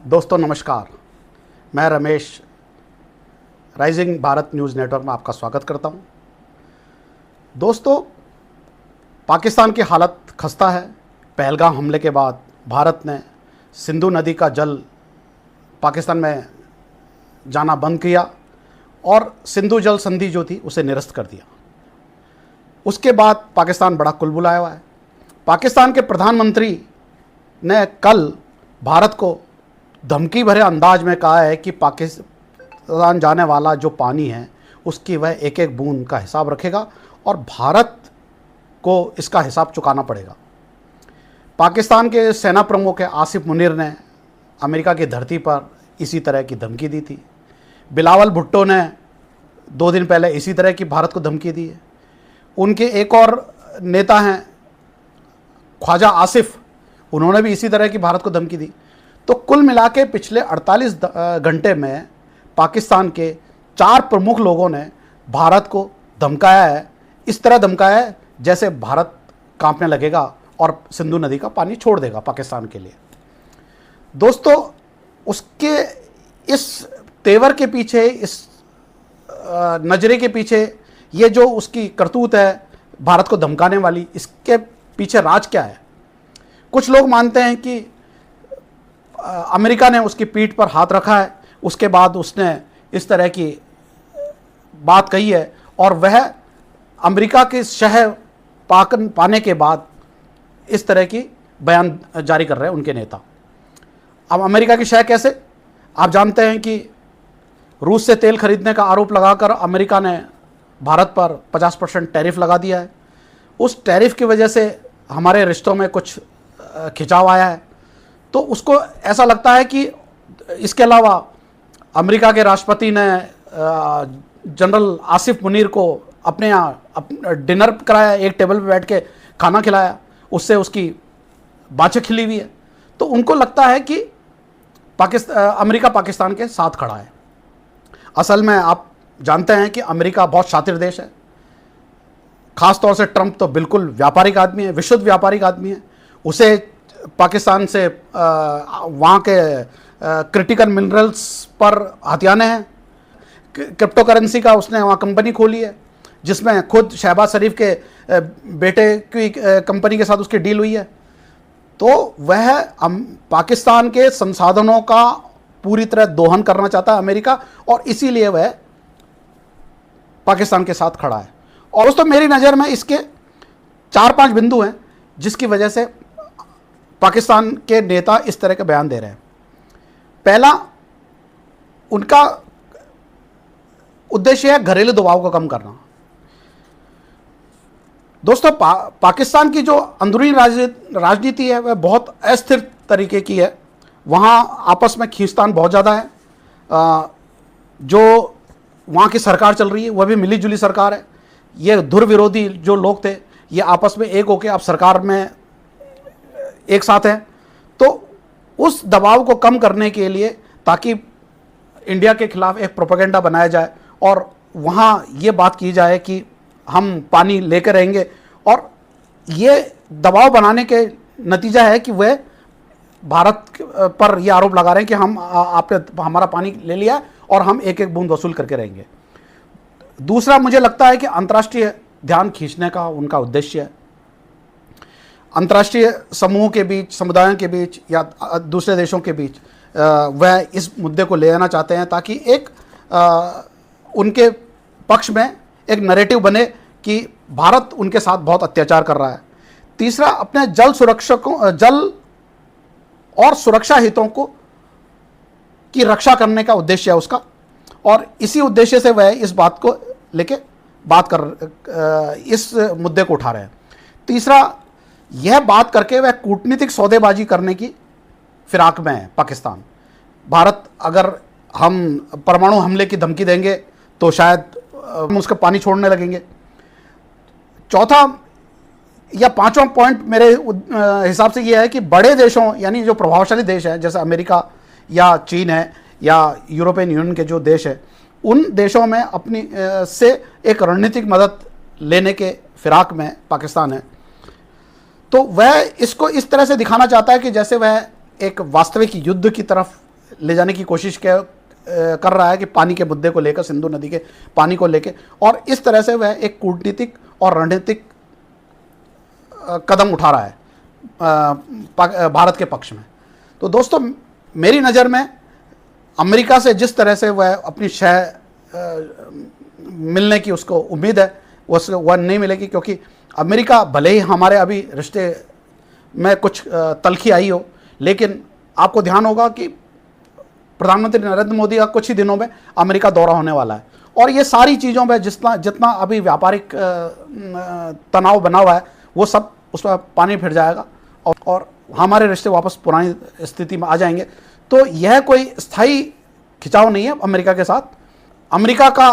दोस्तों नमस्कार, मैं Ramesh rising Bharat news network में आपका स्वागत करता हूं। दोस्तों, पाकिस्तान की हालत खस्ता है। पहलगाम हमले के बाद भारत ने सिंधु नदी का जल पाकिस्तान में जाना बंद किया और सिंधु जल संधि जो थी उसे निरस्त कर दिया। उसके बाद पाकिस्तान बड़ा कुलबुलाया हुआ है। पाकिस्तान के प्रधानमंत्री ने कल भारत को धमकी भरे अंदाज में कहा है कि पाकिस्तान जाने वाला जो पानी है उसकी वह एक एक बूंद का हिसाब रखेगा और भारत को इसका हिसाब चुकाना पड़ेगा। पाकिस्तान के सेना प्रमुख आसिफ मुनीर ने अमेरिका की धरती पर इसी तरह की धमकी दी थी। बिलावल भुट्टो ने 2 दिन पहले इसी तरह की भारत को धमकी दी है। उनके एक और नेता हैं ख्वाजा आसिफ, उन्होंने भी इसी तरह की भारत को धमकी दी। तो कुल मिला के पिछले 48 घंटे में पाकिस्तान के 4 प्रमुख लोगों ने भारत को धमकाया है। इस तरह धमकाया है जैसे भारत कांपने लगेगा और सिंधु नदी का पानी छोड़ देगा पाकिस्तान के लिए। दोस्तों, उसके इस तेवर के पीछे, इस नजरे के पीछे, ये जो उसकी करतूत है भारत को धमकाने वाली, इसके पीछे राज क्या है? कुछ लोग मानते हैं कि अमेरिका ने उसकी पीठ पर हाथ रखा है, उसके बाद उसने इस तरह की बात कही है और वह अमेरिका के शह पाने के बाद इस तरह की बयान जारी कर रहे हैं उनके नेता। अब अमेरिका की शह कैसे? आप जानते हैं कि रूस से तेल खरीदने का आरोप लगाकर अमेरिका ने भारत पर 50% टैरिफ लगा दिया है। उस टैरिफ की वजह से हमारे रिश्तों में कुछ खिंचाव आया है। तो उसको ऐसा लगता है कि इसके अलावा अमेरिका के राष्ट्रपति ने जनरल आसिफ मुनीर को अपने यहाँ डिनर कराया, एक टेबल पर बैठ के खाना खिलाया, उससे उसकी बाँछें खिली हुई है। तो उनको लगता है कि अमेरिका पाकिस्तान के साथ खड़ा है। असल में आप जानते हैं कि अमेरिका बहुत शातिर देश है। ख़ास तौर से ट्रंप तो बिल्कुल व्यापारिक आदमी है, विशुद्ध व्यापारिक आदमी है। उसे पाकिस्तान से वहाँ के क्रिटिकल मिनरल्स पर हथियाने हैं। क्रिप्टो करेंसी का उसने वहाँ कंपनी खोली है जिसमें खुद शहबाज शरीफ के बेटे की कंपनी के साथ उसकी डील हुई है। तो वह पाकिस्तान के संसाधनों का पूरी तरह दोहन करना चाहता है अमेरिका, और इसीलिए वह पाकिस्तान के साथ खड़ा है। और दोस्तों, मेरी नज़र में इसके 4-5 बिंदु हैं जिसकी वजह से पाकिस्तान के नेता इस तरह के बयान दे रहे हैं। पहला, उनका उद्देश्य है घरेलू दबाव को कम करना। दोस्तों, पाकिस्तान की जो अंदरूनी राजनीति है वह बहुत अस्थिर तरीके की है। वहाँ आपस में खींचतान बहुत ज़्यादा है। जो वहाँ की सरकार चल रही है वह भी मिली जुली सरकार है। ये धुर विरोधी जो लोग थे ये आपस में एक होकर आप सरकार में एक साथ हैं। तो उस दबाव को कम करने के लिए, ताकि इंडिया के खिलाफ एक प्रोपेगेंडा बनाया जाए और वहाँ ये बात की जाए कि हम पानी लेकर रहेंगे, और ये दबाव बनाने के नतीजा है कि वह भारत पर यह आरोप लगा रहे हैं कि आपने हमारा पानी ले लिया और हम एक एक बूंद वसूल करके रहेंगे। दूसरा, मुझे लगता है कि अंतर्राष्ट्रीय ध्यान खींचने का उनका उद्देश्य है। अंतर्राष्ट्रीय समूहों के बीच, समुदायों के बीच या दूसरे देशों के बीच वह इस मुद्दे को ले आना चाहते हैं ताकि एक उनके पक्ष में एक नैरेटिव बने कि भारत उनके साथ बहुत अत्याचार कर रहा है। तीसरा, अपने जल और सुरक्षा हितों की रक्षा करने का उद्देश्य है उसका, और इसी उद्देश्य से वह इस बात को लेके इस मुद्दे को उठा रहे हैं। तीसरा, यह बात करके वह कूटनीतिक सौदेबाजी करने की फिराक में है पाकिस्तान। भारत अगर हम परमाणु हमले की धमकी देंगे तो शायद हम उसका पानी छोड़ने लगेंगे। चौथा या 5वां पॉइंट मेरे हिसाब से यह है कि बड़े देशों, यानी जो प्रभावशाली देश हैं जैसे अमेरिका या चीन है या यूरोपियन यूनियन के जो देश है, उन देशों में अपनी से एक रणनीतिक मदद लेने के फिराक में पाकिस्तान है। तो वह इसको इस तरह से दिखाना चाहता है कि जैसे वह एक वास्तविक युद्ध की तरफ ले जाने की कोशिश कर रहा है कि पानी के मुद्दे को लेकर, सिंधु नदी के पानी को लेकर, और इस तरह से वह एक कूटनीतिक और रणनीतिक कदम उठा रहा है भारत के पक्ष में। तो दोस्तों, मेरी नज़र में अमेरिका से जिस तरह से वह अपनी शय मिलने की उसको उम्मीद है, वह नहीं मिलेगी, क्योंकि अमेरिका भले ही हमारे अभी रिश्ते में कुछ तलखी आई हो, लेकिन आपको ध्यान होगा कि प्रधानमंत्री नरेंद्र मोदी का कुछ ही दिनों में अमेरिका दौरा होने वाला है, और ये सारी चीज़ों में जितना अभी व्यापारिक तनाव बना हुआ है वो सब उस पर पानी फिर जाएगा और हमारे रिश्ते वापस पुरानी स्थिति में आ जाएंगे। तो यह कोई स्थायी खिंचाव नहीं है अमेरिका के साथ। अमेरिका का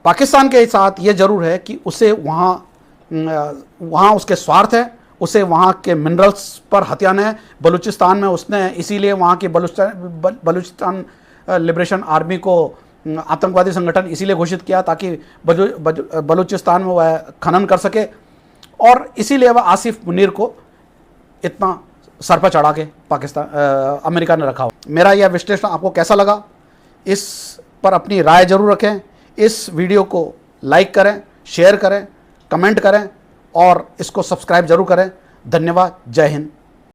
पाकिस्तान के साथ ये जरूर है कि उसे वहाँ उसके स्वार्थ है, उसे वहाँ के मिनरल्स पर हथियाने हैं। बलूचिस्तान में उसने इसीलिए वहाँ की बलूचिस्तान लिबरेशन आर्मी को आतंकवादी संगठन इसीलिए घोषित किया ताकि बलूचिस्तान में वह खनन कर सके, और इसीलिए वह आसिफ मुनीर को इतना सर पर चढ़ा के अमेरिका ने रखा हो। मेरा यह विश्लेषण आपको कैसा लगा, इस पर अपनी राय जरूर रखें। इस वीडियो को लाइक करें, शेयर करें, कमेंट करें और इसको सब्सक्राइब जरूर करें। धन्यवाद। जय हिंद।